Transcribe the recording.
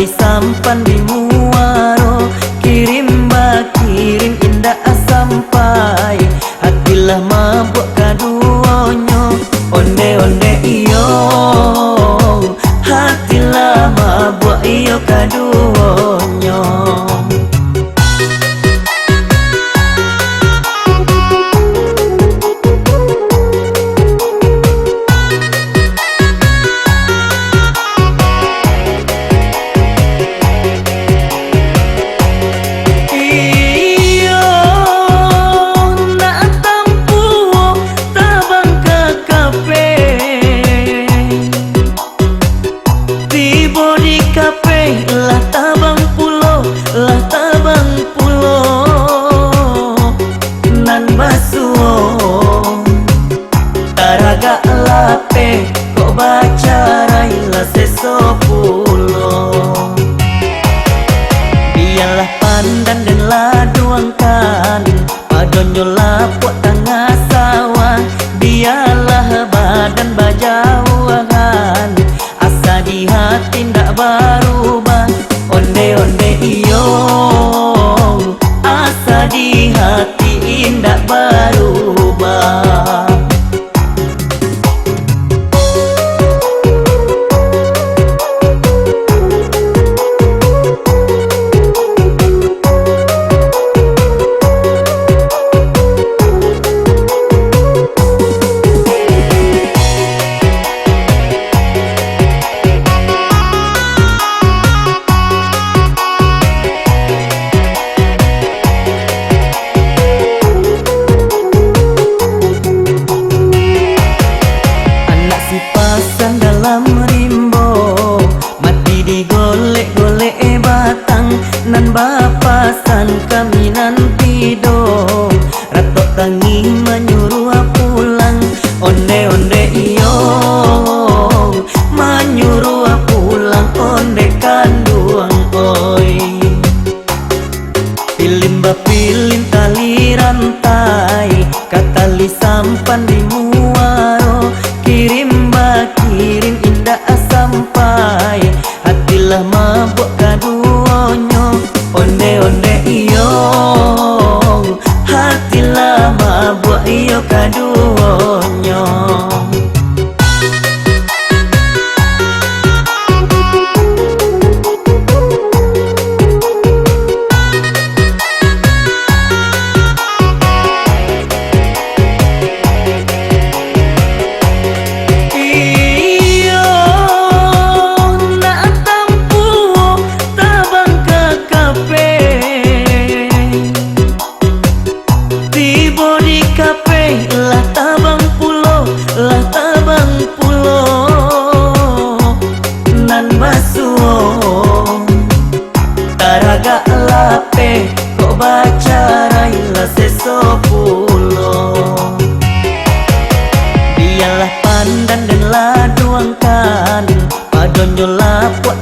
Katali sampan di muaro, kirim ba kirim indah sampai. Hatilah mabuk kaduonyo, onde onde iyo. Hatilah mabuk iyo kaduonyo. Lah tabang pulo nan basuo taraga lape kok baca raila sesopulo. Biarlah pandan dan laduangkan padonyo lapok tengah sawah. Biarlah badan bajauhan asa di hati ndak berubah. Onde onde iyo, asa di hati indah berubah. Dalam rimbo mati digolek-golek batang nan bapasan kami nanti dong. Ratok tangi menyuruh pulang, onde onde iyo menyuruh pulang, onde kanduang oi. Pilin ba pilin tali rantai, katali sampan di muaro, kirim ba kirim indah sampai. Hatilah mabuk kaduonyo, onde onde iyo. Hatilah mabuk iyo kaduonyo. Lah tabang pulo nan basuo taraga lape kok baca raila sesopulo. Biarlah pandan dan laduangkan padonyo lapok